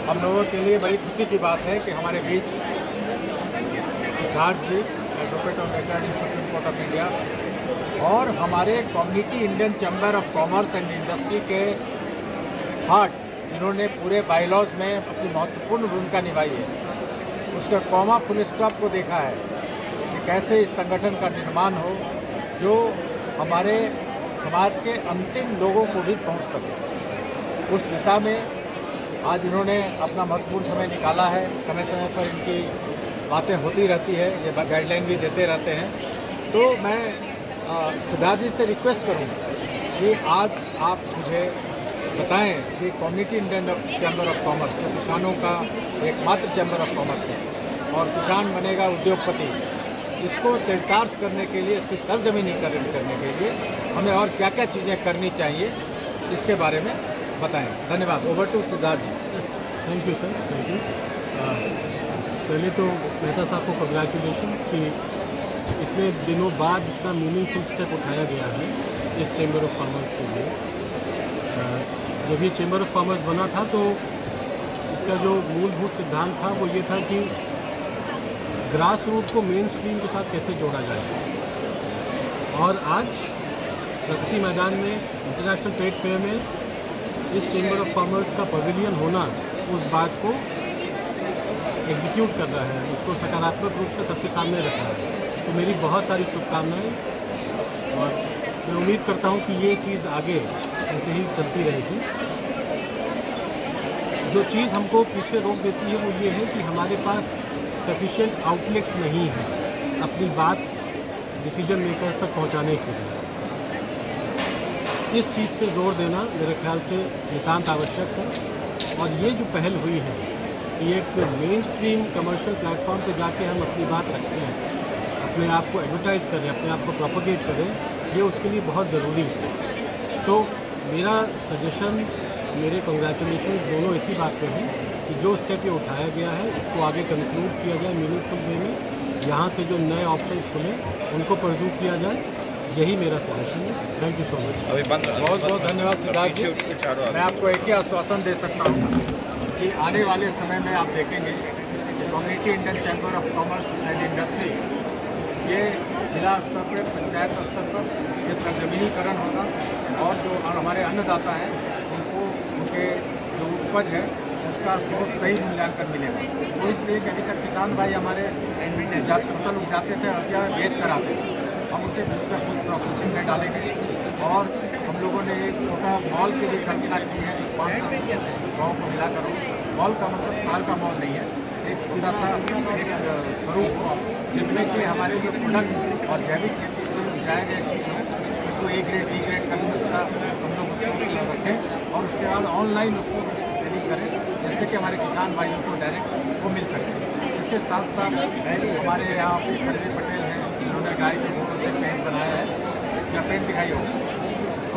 हम लोगों के लिए बड़ी खुशी की बात है कि हमारे बीच Siddharth ji, advocate of retired in supreme court of India, और हमारे community Indian chamber of commerce and industry के हार्ट, जिन्होंने पूरे बायलॉज में अपनी महत्वपूर्ण भूमिका निभाई है, उसका कॉमा फुल स्टॉप को देखा है कि कैसे इस संगठन का निर्माण हो जो हमारे समाज के अंतिम लोगों को भी पहुंच सके। उस दिशा में आज इन्होंने अपना महत्वपूर्ण समय निकाला है। समय समय पर इनकी बातें होती रहती है, ये गाइडलाइन भी देते रहते हैं। तो मैं सिद्धार्थ जी से रिक्वेस्ट करूँगा कि आज आप मुझे बताएं कि community Indian chamber of commerce जो किसानों का एकमात्र चैम्बर ऑफ कॉमर्स है और किसान बनेगा उद्योगपति, इसको चरितार्थ करने के लिए, इसकी सरजमीनीकरण करने के लिए हमें और क्या क्या चीज़ें करनी चाहिए, इसके बारे में बताएं। धन्यवाद। Over to Siddharth ji. Thank you sir, thank you. पहले तो मेहता साहब को कंग्रेचुलेशंस कि इतने दिनों बाद इतना मीनिंगफुल स्टेप उठाया गया है इस चैम्बर ऑफ कॉमर्स के लिए। जब ये चैम्बर ऑफ कॉमर्स बना था तो इसका जो मूलभूत सिद्धांत था वो ये था कि ग्रास रूट को मेन स्ट्रीम के साथ कैसे जोड़ा जाए। और आज प्रगति मैदान में इंटरनेशनल ट्रेड फेयर में इस चैम्बर ऑफ कॉमर्स का पवेलियन होना उस बात को एग्जीक्यूट कर रहा है, उसको सकारात्मक रूप से सबके सामने रख रहा है। तो मेरी बहुत सारी शुभकामनाएं और मैं उम्मीद करता हूं कि ये चीज़ आगे ऐसे ही चलती रहेगी। जो चीज़ हमको पीछे रोक देती है वो ये है कि हमारे पास सफिशिएंट आउटलेट्स नहीं है अपनी बात डिसीजन मेकर्स तक पहुंचाने के लिए। इस चीज़ पे जोर देना मेरे ख्याल से नितांत आवश्यक है। और ये जो पहल हुई है कि एक मेन स्ट्रीम कमर्शियल प्लेटफॉर्म पे जाके हम अपनी बात रखते हैं, अपने आप को एडवर्टाइज़ करें, अपने आप को प्रोपोगेट करें, ये उसके लिए बहुत ज़रूरी है। तो मेरा सजेशन, मेरे कंग्रेचुलेशन दोनों इसी बात पे हैं कि जो स्टेप ये उठाया गया है इसको आगे कंक्लूड किया जाए मीनिंगफुल वे में। यहाँ से जो नए ऑप्शंस खुले उनको परस्यू किया जाए, यही मेरा सजेशन है। Thank you so much. बहुत बहुत धन्यवाद सिद्धार्थ जी। मैं आपको एक ही आश्वासन दे सकता हूँ कि आने वाले समय में आप देखेंगे कि community Indian chamber of commerce and industry ये जिला स्तर पर, पंचायत स्तर पर ये सरजमीनीकरण होगा और जो हमारे अन्नदाता हैं उनको उनके जो उपज है उसका बहुत सही मूल्यांकन मिलेगा। तो इसलिए कि अभी तक किसान भाई हमारे फसल उपजाते थे और क्या बेच कर आते थे, हम उसे फूड प्रोसेसिंग में डालेंगे। और हम लोगों ने एक छोटा मॉल की भी कल्पना की है जो 5-10 गाँव को मिलाकर हो। मॉल का मतलब शहर का मॉल नहीं है, एक छोटा सा एक स्वरूप हो जिसमें कि हमारे जो प्रोडक्ट और जैविक खेती से उपजाए गए चीज़ हो उसको A ग्रेड B ग्रेड करके उसका हम लोग उसको रखें और उसके बाद ऑनलाइन उसको सेलिंग करें, जिससे कि हमारे किसान भाइयों को डायरेक्ट वो मिल सके। इसके साथ साथ हमारे यहाँ पे खरवी पटेल हैं, उन्होंने गाय के गोबर से पेंट बनाया है या पेंट दिखाई हो,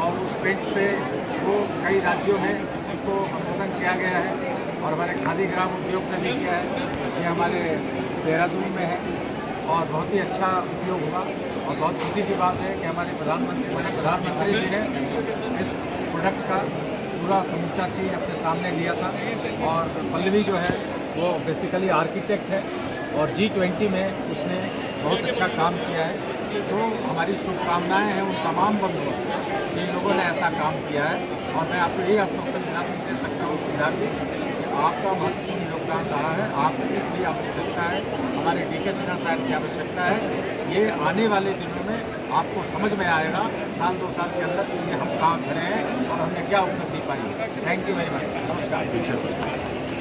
और उस पेंट से वो कई राज्यों में इसको अनुमोदन किया गया है और हमारे खादी ग्राम उद्योग ने भी किया है। ये हमारे देहरादून में है और बहुत ही अच्छा उपयोग हुआ। और बहुत खुशी की बात है कि हमारे प्रधानमंत्री जी ने इस प्रोडक्ट का पूरा समूचा चीज़ अपने सामने लिया था। और पल्लवी जो है वो बेसिकली आर्किटेक्ट है और G20 में उसने बहुत अच्छा काम किया है। तो हमारी शुभकामनाएं हैं उन तमाम बंधुओं जिन लोगों ने ऐसा काम किया है। और मैं आपको यही आश्वासन दे सकता हूँ सिद्धार्थ जी कि आपका महत्वपूर्ण योगदान रहा है, आपकी भी आवश्यकता है, हमारे DK सिन्हा साहब की आवश्यकता है। ये आने वाले दिनों में आपको समझ में आएगा 1-2 साल के अंदर कि हम कहाँ खड़े हैं और हमने क्या उपलब्धि पाई है। Thank you very much. नमस्कार।